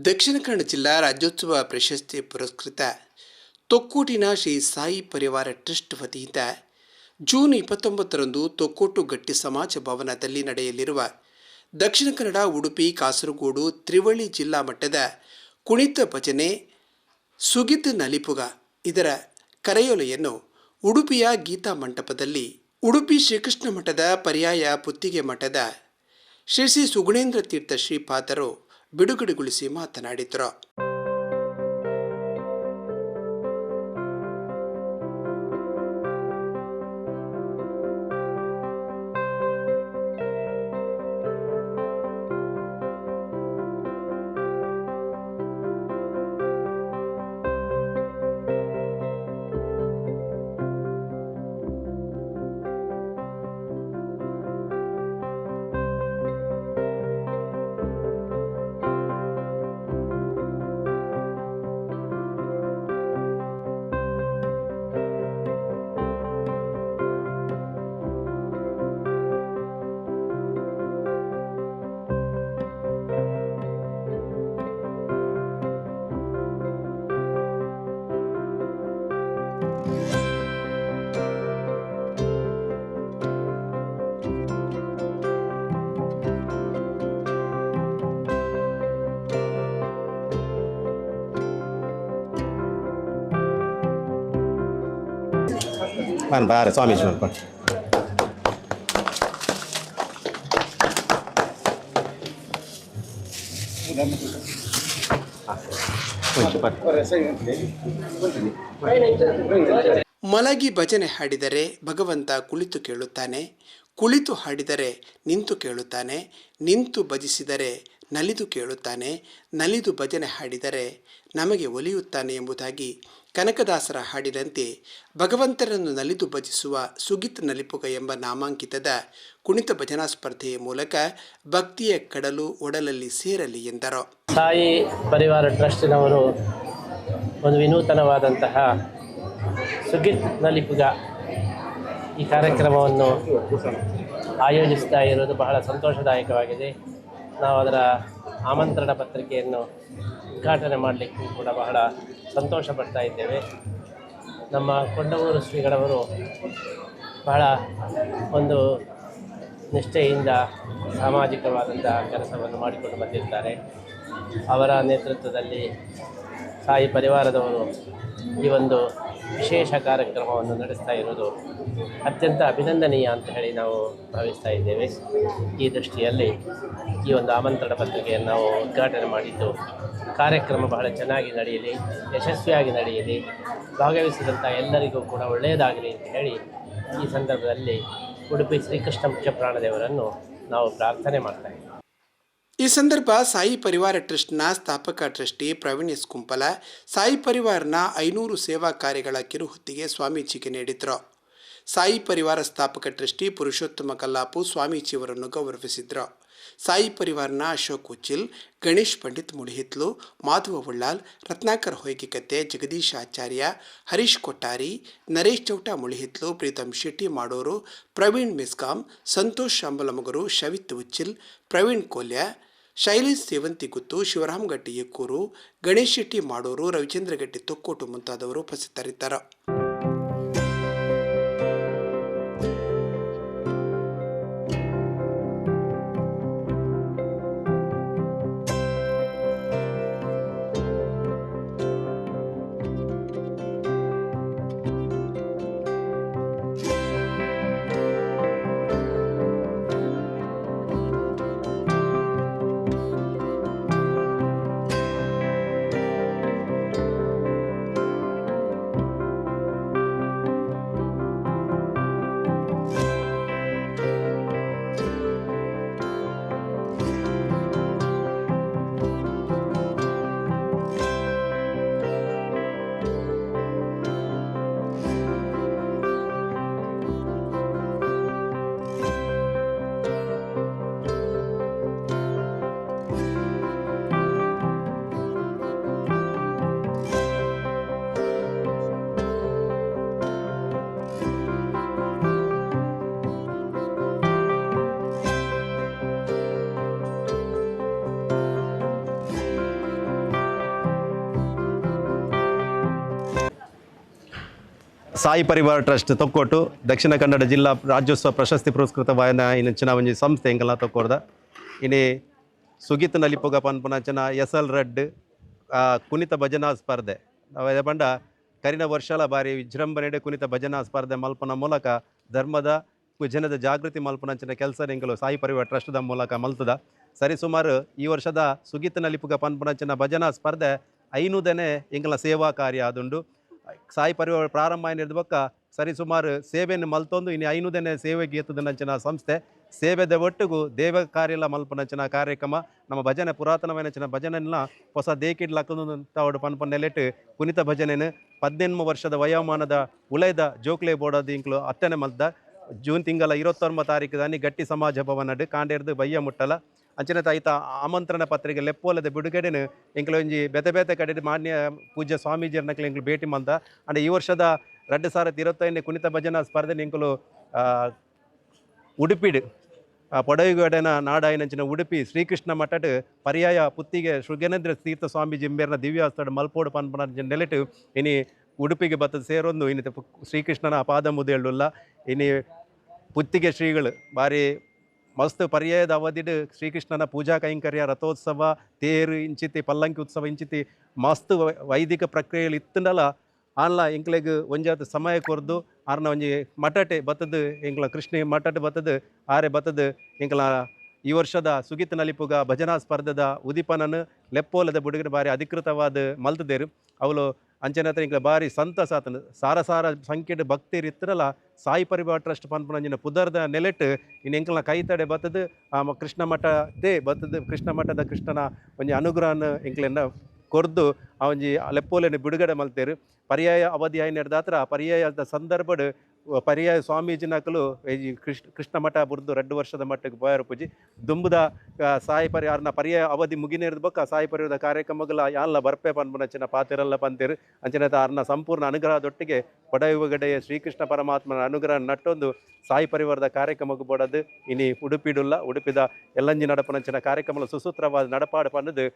ದಕ್ಷಿಣ ಕನ್ನಡ ಜಿಲ್ಲಾ ರಾಜ್ಯೋತ್ಸವ ಪ್ರಶಸ್ತಿ ಪುರಸ್ಕೃತ ತೊಕ್ಕೋಟಿನ ಶ್ರೀ ಸಾಯಿ ಪರಿವಾರ ಟ್ರಸ್ಟ್ ವತಿಯಿಂದ ಜೂನ್ 29ರಂದು ತೊಕ್ಕೋಟು ಗಟ್ಟಿ ಸಮಾಜ ಭವನದಲ್ಲಿ ನಡೆಯಲಿರುವ ದಕ್ಷಿಣ ಕನ್ನಡ, ಉಡುಪಿ, ಕಾಸರಗೋಡು ತ್ರಿವಳಿ ಜಿಲ್ಲಾ ಮಟ್ಟದ ಕುಣಿತ ಭಜನೆ ಸುಗಿತ್ ನಲಿಪುಗ ಇದರ ಕರೆಯೋಲೆಯನ್ನು ಉಡುಪಿಯ ಗೀತಾ ಮಂಟಪದಲ್ಲಿ ಉಡುಪಿ ಶ್ರೀಕೃಷ್ಣ ಮಠದ ಪರ್ಯಾಯ ಪುತ್ತಿಗೆ ಮಠದ ಶ್ರೀ ಶ್ರೀ ಸುಗುಣೇಂದ್ರ ತೀರ್ಥ ಶ್ರೀಪಾದರು ಬಿಡುಗಡೆಗೊಳಿಸಿ ಮಾತನಾಡಿದರು. Pan bare स्वामी जी पण ಮಲಗಿ ಭಜನೆ ಹಾಡಿದರೆ ಭಗವಂತ ಕುಳಿತು ಕೇಳುತ್ತಾನೆ, ಕುಳಿತು ಹಾಡಿದರೆ ನಿಂತು ಕೇಳುತ್ತಾನೆ, ನಿಂತು ಭಜಿಸಿದರೆ ನಲಿದು ಕೇಳುತ್ತಾನೆ, ನಲಿದು ಭಜನೆ ಹಾಡಿದರೆ ನಮಗೆ ಒಲಿಯುತ್ತಾನೆ ಎಂಬುದಾಗಿ ಕನಕದಾಸರ ಹಾಡಿನಂತೆ ಭಗವಂತರನ್ನು ನಲಿದು ಭಜಿಸುವ ಸುಗಿತ್ ನಲಿಪುಗ ಎಂಬ ನಾಮಾಂಕಿತದ ಕುಣಿತ ಭಜನಾ ಸ್ಪರ್ಧೆಯ ಮೂಲಕ ಭಕ್ತಿಯ ಕಡಲು ಒಡಲಲ್ಲಿ ಸೇರಲಿ ಎಂದರು. ಸಾಯಿ ಪರಿವಾರ ಟ್ರಸ್ಟಿನವರು ಒಂದು ವಿನೂತನವಾದಂತಹ ಸುಗಿತ್ ನಲಿಪುಗ ಈ ಕಾರ್ಯಕ್ರಮವನ್ನು ಆಯೋಜಿಸ್ತಾ ಇರೋದು ಬಹಳ ಸಂತೋಷದಾಯಕವಾಗಿದೆ. ನಾವು ಅದರ ಆಮಂತ್ರಣ ಪತ್ರಿಕೆಯನ್ನು ಉದ್ಘಾಟನೆ ಮಾಡಲಿಕ್ಕೂ ಕೂಡ ಬಹಳ ಸಂತೋಷ ಪಡ್ತಾ ಇದ್ದೇವೆ. ನಮ್ಮ ಕೊಂಡವೂರು ಶ್ರೀಗಳವರು ಬಹಳ ಒಂದು ನಿಷ್ಠೆಯಿಂದ ಸಾಮಾಜಿಕವಾದಂಥ ಕೆಲಸವನ್ನು ಮಾಡಿಕೊಂಡು ಬಂದಿರ್ತಾರೆ. ಅವರ ನೇತೃತ್ವದಲ್ಲಿ ಸಾಯಿ ಪರಿವಾರದವರು ಈ ಒಂದು ವಿಶೇಷ ಕಾರ್ಯಕ್ರಮವನ್ನು ನಡೆಸ್ತಾ ಇರೋದು ಅತ್ಯಂತ ಅಭಿನಂದನೀಯ ಅಂತ ಹೇಳಿ ನಾವು ಭಾವಿಸ್ತಾ ಇದ್ದೇವೆ. ಈ ದೃಷ್ಟಿಯಲ್ಲಿ ಈ ಒಂದು ಆಮಂತ್ರಣ ಪತ್ರಿಕೆಯನ್ನು ನಾವು ಉದ್ಘಾಟನೆ ಮಾಡಿದ್ದು ಕಾರ್ಯಕ್ರಮ ಬಹಳ ಚೆನ್ನಾಗಿ ನಡೆಯಲಿ, ಯಶಸ್ವಿಯಾಗಿ ನಡೆಯಲಿ, ಭಾಗವಹಿಸಿದಂಥ ಎಲ್ಲರಿಗೂ ಕೂಡ ಒಳ್ಳೆಯದಾಗಲಿ ಅಂತ ಹೇಳಿ ಈ ಸಂದರ್ಭದಲ್ಲಿ ಉಡುಪಿ ಶ್ರೀಕೃಷ್ಣ ಮುಖ್ಯ ಪ್ರಾಣದೇವರನ್ನು ನಾವು ಪ್ರಾರ್ಥನೆ ಮಾಡ್ತಾ ಇದ್ದೇವೆ. ಈ ಸಂದರ್ಭ ಸಾಯಿ ಪರಿವಾರ ಟ್ರಸ್ಟ್ನ ಸ್ಥಾಪಕ ಟ್ರಸ್ಟಿ ಪ್ರವೀಣ್ ಎಸ್ ಕುಂಪಲ ಸಾಯಿ ಪರಿವಾರನ 500 ಸೇವಾ ಕಾರ್ಯಗಳ ಕಿರುಹೊತ್ತಿಗೆ ಸ್ವಾಮೀಜಿಗೆ ನೀಡಿದರು. ಸಾಯಿ ಪರಿವಾರ ಸ್ಥಾಪಕ ಟ್ರಸ್ಟಿ ಪುರುಷೋತ್ತಮ ಕಲ್ಲಾಪು ಸ್ವಾಮೀಜಿಯವರನ್ನು ಗೌರವಿಸಿದರು. ಸಾಯಿ ಪರಿವಾರನ ಅಶೋಕ್ ಉಚ್ಚಿಲ್, ಗಣೇಶ್ ಪಂಡಿತ್ ಮುಡಿಹಿತ್ಲು, ಮಾಧವ ಉಳ್ಳಾಲ್, ರತ್ನಾಕರ್ ಹೊಯ್ಗೆಕತ್ತೆ, ಜಗದೀಶ್ ಆಚಾರ್ಯ, ಹರೀಶ್ ಕೊಟ್ಟಾರಿ, ನರೇಶ್ ಚೌಟ ಮುಳಿಹಿತ್ಲು, ಪ್ರೀತಮ್ ಶೆಟ್ಟಿ ಮಾಡೋರು, ಪ್ರವೀಣ್ ಮಿಸ್ಕಾಂ, ಸಂತೋಷ್ ಶಾಂಬಲಮಗರು, ಶವಿತ್ ಉಚ್ಚಿಲ್, ಪ್ರವೀಣ್ ಕೋಲ್ಯ, ಶೈಲೇಶ್ ಸೇವಂತಿ ಗುತ್ತು, ಶಿವರಾಮ್ ಗಟ್ಟಿ ಎಕ್ಕೂರು, ಗಣೇಶ್ ಶೆಟ್ಟಿ ಮಾಡೋರು, ರವಿಚಂದ್ರ ಗಟ್ಟಿ ತೊಕ್ಕೋಟು ಮುಂತಾದವರು ಉಪಸ್ಥಿತರಿದ್ದರು. ಸಾಯಿ ಪರಿವಾರ ಟ್ರಸ್ಟ್ ತೊಕ್ಕೊಟ್ಟು ದಕ್ಷಿಣ ಕನ್ನಡ ಜಿಲ್ಲಾ ರಾಜ್ಯೋತ್ಸವ ಪ್ರಶಸ್ತಿ ಪುರಸ್ಕೃತವಾಯನ ಇಂಚಿನ ಒಂಜಿ ಸಂಸ್ಥೆ ಎಂಕಲ್ಲ ತೊಕ್ಕೊಡ್ದ ಇನಿ ಸುಗೀತ್ ನಲಿಪುಗ ಪನ್ಪುನಂಚಿನ ಎಸಲ್ ರಡ್ ಕುಣಿತ ಭಜನಾ ಸ್ಪರ್ಧೆ ಅವ ಬಂಡ ಕರಿನ ವರ್ಷಲ ಬಾರಿ ವಿಜೃಂಭಣೆಡೆ ಕುಣಿತ ಭಜನಾ ಸ್ಪರ್ಧೆ ಮಲ್ಪನ ಮೂಲಕ ಧರ್ಮದ ಜನದ ಜಾಗೃತಿ ಮಲ್ಪನಂಚಿನ ಕೆಲಸ ಎಂಕಲು ಸಾಯಿ ಪರಿವಾರ ಟ್ರಸ್ಟ್ದ ಮೂಲಕ ಮಲ್ತದ ಸರಿ ಸುಮಾರು ಈ ವರ್ಷದ ಸುಗೀತ್ ನಲಿಪುಗ ಪನ್ಪುನಂಚಿನ ಭಜನಾ ಸ್ಪರ್ಧೆ 500ನೇ ಎಂಕಲ ಸೇವಾ ಕಾರ್ಯ ಆದುಂಡು ಸಾಯಿ ಪರಿವಾರ ಪ್ರಾರಂಭ ಆಯ್ನಿರ್ದ ಬೊಕ್ಕ ಸರಿ ಸುಮಾರು ಸೇವೆಯನ್ನು ಮಲ್ತೊಂದು ಇನ್ನು 500ನೇ ಸೇವೆಗೆ ಎತ್ತುದನಂಚಿನ ಸಂಸ್ಥೆ ಸೇವೆದ ಒಟ್ಟಿಗೂ ದೇವ ಕಾರ್ಯಲ ಮಲ್ಪನಂಚಿನ ಕಾರ್ಯಕ್ರಮ ನಮ್ಮ ಭಜನೆ ಪುರಾತನವೈನಂಚಿನ ಭಜನೆಲ್ಲ ಹೊಸ ದೇಕಿಡ್ಲಕ್ಕದು ತಾವಡು ಪನ್ಪನ್ ನೆಲೆಟ್ಟು ಕುಣಿತ ಭಜನೆನು 18 ವರ್ಷದ ವಯೋಮಾನದ ಉಳೈದ ಜೋಕ್ಲೆ ಬೋಡೋದು ಇಂಕ್ಲು ಹತ್ತನೇ ಮಲ್ದ ಜೂನ್ ತಿಂಗಳ 29 ತಾರೀಕು ದಾನಿ ಗಟ್ಟಿ ಸಮಾಜ ಭವನಡು ಕಾಂಡೇರ್ದು ಬಯ್ಯ ಮುಟ್ಟಲ ಅಂಚನೆ ಐತ ಆಮಂತ್ರಣ ಪತ್ರಿಕೆ ಲೆಪ್ಪೋಲದ ಬಿಡುಗಡೆನು ಎಂಕ್ಲು ಒಂಜಿ ಬೇತೆ ಬೇತೆ ಕಡೆ ಮಾನ್ಯ ಪೂಜ್ಯ ಸ್ವಾಮೀಜಿಯರ್ನಕ್ಲು ಎಂಕ್ಲು ಭೇಟಿ ಮಂದ ಅಂಡ್ ಈ ವರ್ಷದ 2025 ಕುಣಿತ ಭಜನಾ ಸ್ಪರ್ಧೆ ಎಂಕ್ಲು ಉಡುಪಿಡು ಪೊಡವಿಗಡನ ನಾಡಾಯಿನಂಚಿನ ಉಡುಪಿ ಶ್ರೀಕೃಷ್ಣ ಮಠಡ್ ಪರ್ಯಾಯ ಪುತ್ತಿಗೆ ಶೃಗೇಂದ್ರ ತೀರ್ಥ ಸ್ವಾಮೀಜಿ ಎಂಬೇರ್ನ ದಿವ್ಯಾಸ್ತಡ ಮಲ್ಪೋಡು ಪನ್ಪನ ನೆಲೆಟು ಇನಿ ಉಡುಪಿಗೆ ಬತ್ತದ ಸೇರೊಂದು ಇನಿ ಶ್ರೀಕೃಷ್ಣನ ಪಾದ ಮುದೇಳುಲ್ಲ ಇನಿ ಪುತ್ತಿಗೆ ಶ್ರೀಗಳು ಬಾರಿ ಮಸ್ತ್ ಪರ್ಯಾಯದ ಅವಧಿಡ್ ಶ್ರೀಕೃಷ್ಣನ ಪೂಜಾ ಕೈಂಕರ್ಯ ರಥೋತ್ಸವ ತೇರು ಇಂಚಿತಿ ಪಲ್ಲಂಕಿ ಉತ್ಸವ ಇಂಚಿತಿ ಮಸ್ತ್ ವೈದಿಕ ಪ್ರಕ್ರಿಯೆಯಲ್ಲಿ ಇತ್ತಂಡಲ ಆನ್ಲ ಎಂಕ್ಲೆಗ್ ಒಂಜಾತ ಸಮಯ ಕೊರ್ದು ಆರ್ನ ಒಂಜಿ ಮಠಟೆ ಬತ್ತದು ಎಂಕ್ಲ ಕೃಷ್ಣ ಮಠಟೆ ಬತ್ತದು ಆರೆ ಬತ್ತದು ಎಂಕ್ಲ ಈ ವರ್ಷದ ಸುಗೀತ್ ನಲಿಪುಗ ಭಜನಾ ಸ್ಪರ್ಧೆದ ಉದಿಪನನು ಲೆಪ್ಪೋಲದ ಬುಡುಗಡೆ ಬಾರಿ ಅಧಿಕೃತವಾದ ಮಲ್ತದೇರು ಅವಳು ಅಂಚನೆ ಹತ್ರ ಇಂಕ್ಲ ಬಾರಿ ಸಂತಸ ಆತನು ಸಾರ ಸಂಖ್ಯೆಡ್ ಭಕ್ತಿರು ಇತ್ತರಲ್ಲ ಸಾಯಿ ಪರಿವಾರ ಟ್ರಸ್ಟ್ ಪನ್ಪುನಂಜಿನ ಪುದರ್ದ ನೆಲೆಟ್ ಇನ್ನು ಎಂಕ್ಲ ಕೈತಡೆ ಬತ್ತದು ಕೃಷ್ಣ ಮಠದೇ ಬತ್ತದು ಕೃಷ್ಣ ಮಠದ ಕೃಷ್ಣನ ಒಂಜಿ ಅನುಗ್ರಹನ ಎಂಕ್ಲೆನ್ನ ಕೊರ್ದು ಆ ಒಂಜಿ ಲೆಪ್ಪೋಲೆನ ಬಿಡುಗಡೆ ಮಲ್ತೇರು ಪರ್ಯಾಯ ಅವಧಿ ಆಯ್ನೆಡ್ದಾತ್ರ ಪರ್ಯಾಯದ ಸಂದರ್ಭಡ್ ಪರ್ಯಾಯ ಸ್ವಾಮೀಜಿನಕಲು ಈ ಕೃಷ್ಣ ಮಠ ಬುರ್ದು 2 ವರ್ಷದ ಮಟ್ಟಕ್ಕೆ ಬೋಯರು ಪೂಜಿ ದುಂಬುದ ಸಾಯಿ ಪರಿವಾರನ ಪರ್ಯಾಯ ಅವಧಿ ಮುಗಿನೇರ್ದ ಬೊಕ್ಕ ಸಾಯಿ ಪರಿವಾರದ ಕಾರ್ಯಕ್ರಮಗಳ ಯಾಲ್ಲ ಬರ್ಪೆ ಪನ್ಪುನಂಚಿನ ಪಾತೆರೆಲ್ಲ ಪಂತೇರು ಅಂಚನೆ ಆರ್ನ ಸಂಪೂರ್ಣ ಅನುಗ್ರಹದೊಟ್ಟಿಗೆ ಪೊಡಯುಗಡೆಯ ಶ್ರೀಕೃಷ್ಣ ಪರಮಾತ್ಮನ ಅನುಗ್ರಹ ನಟ್ಟೊಂದು ಸಾಯಿ ಪರಿವಾರದ ಕಾರ್ಯಕ್ರಮಕ್ಕೆ ಬೋಡದು ಇನಿ ಉಡುಪಿಡುಲ್ಲ ಉಡುಪಿದ ಎಲ್ಲಂಜಿ ನಡಪನಂಚಿನ ಕಾರ್ಯಕ್ರಮ ಸುಸೂತ್ರವಾದ ನಡಪಾಡು ಪನ್ನದು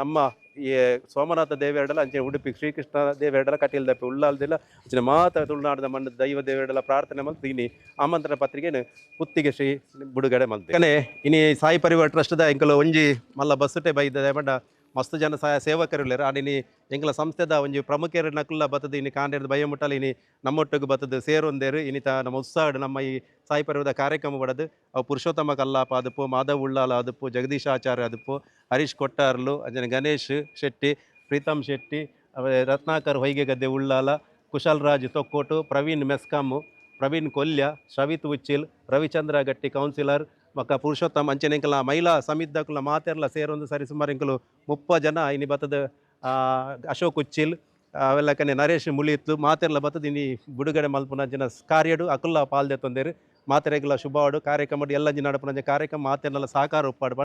ನಮ್ಮ ಈ ಸೋಮನಾಥ ದೇವೇರಡಲ ಅಂಚೆ ಉಡುಪಿ ಶ್ರೀಕೃಷ್ಣ ದೇವೇರಡಲ ಕಟೀಲ್ದಪ್ಪೆ ಉಳ್ಳಾಲ್ದಿಲ್ಲ ಅಂಚಿನ ಮಾತ ತುಳುನಾಡದ ಮಣ್ಣದ ದೈವ ದೇವೇರಡಲ ಪ್ರಾರ್ಥನೆ ಮಲ್ತು ಇನಿ ಆಮಂತ್ರಣ ಪತ್ರಿಕೆನು ಪುತ್ತಿಗೆ ಶ್ರೀ ಬಿಡುಗಡೆ ಮಲ್ತು ಕನೆ ಇನಿ ಸಾಯಿ ಪರಿವಾರ ಟ್ರಸ್ಟ್ದ ಎಂಕಲು ಒಂಜಿ ಮಲ್ಲ ಬಸ್ಸುಟೆ ಬೈದ ಬಂಡ ಮಸ್ತ್ ಜನ ಸೇವಕರುಳ್ಳೇರು ಆಡಿನಿ ಎಂಕಲ ಸಂಸ್ಥೆದ ಒಂಜಿ ಪ್ರಮುಖರು ನಕುಲ್ಲ ಬತ್ತದು ಇನಿ ಕಾಂಡೇರ್ದು ಭಯ ಮುಟ್ಟಲು ಇನಿ ನಮ್ಮೊಟ್ಟಿಗೆ ಬತ್ತದು ಸೇರೊಂದೇರು ಇನಿತ ನಮ್ಮ ಉತ್ಸಾಹ ನಮ್ಮ ಈ ಸಾಯಿ ಪರಿವಾರದ ಕಾರ್ಯಕ್ರಮ ಬಡದು ಅವು ಪುರುಷೋತ್ತಮ ಕಲ್ಲಾಪ ಅದಪ್ಪು ಮಾಧವ್ ಉಳ್ಳಾಲ ಅದಪ್ಪು ಜಗದೀಶ್ ಆಚಾರ್ಯ ಅದಪ್ಪು ಹರೀಶ್ ಕೊಟ್ಟಾರ್ಲು ಅಂಜನೆ ಗಣೇಶ್ ಶೆಟ್ಟಿ ಪ್ರೀತಮ್ ಶೆಟ್ಟಿ ರತ್ನಾಕರ್ ಹೊಯ್ಗೆ ಗದ್ದೆ ಉಳ್ಳಾಲ ಕುಶಲ್ ರಾಜ್ ತೊಕ್ಕೋಟು ಪ್ರವೀಣ್ ಮೆಸ್ಕಾಮು ಪ್ರವೀಣ್ ಕೊಲ್ಯ ಶ್ರವಿತ್ ಉಚ್ಚಿಲ್ ರವಿಚಂದ್ರ ಗಟ್ಟಿ ಕೌನ್ಸಿಲರ್ ಮಕ್ಕ ಪುರುಷೋತ್ತಮ ಅಂಚನೆ ಎಂಕಲ ಮಹಿಳಾ ಸಮಿತಿದಕುಲ ಮಾತೆರ್ಲ ಸೇರೊಂದು ಸರಿ ಸುಮಾರು ಎಂಕಲು 30 ಜನ ಇನಿ ಬತ್ತದ ಅಶೋಕ್ ಉಚ್ಚಿಲ್ ಅವೆಲ್ಲ ಕನೆ ನರೇಶ್ ಮುಳಿತ್ತು ಮಾತೆರ್ಲ ಬತ್ತದ ಇನಿ ಬಿಡುಗಡೆ ಮಲ್ಪುನ ಜನ ಕಾರ್ಯಡು ಅಕುಲ್ಲ ಪಾಲ್ದೆ ತೊಂದೇರು ಮಾತೆರೆಗಳ ಶುಭವಾಡು ಕಾರ್ಯಕ್ರಮ ಎಲ್ಲ ನಡಪುನ ಕಾರ್ಯಕ್ರಮ ಮಾತೆರ್ನೆಲ್ಲ ಸಾಕಾರ ಉಪ್ಪಾಡು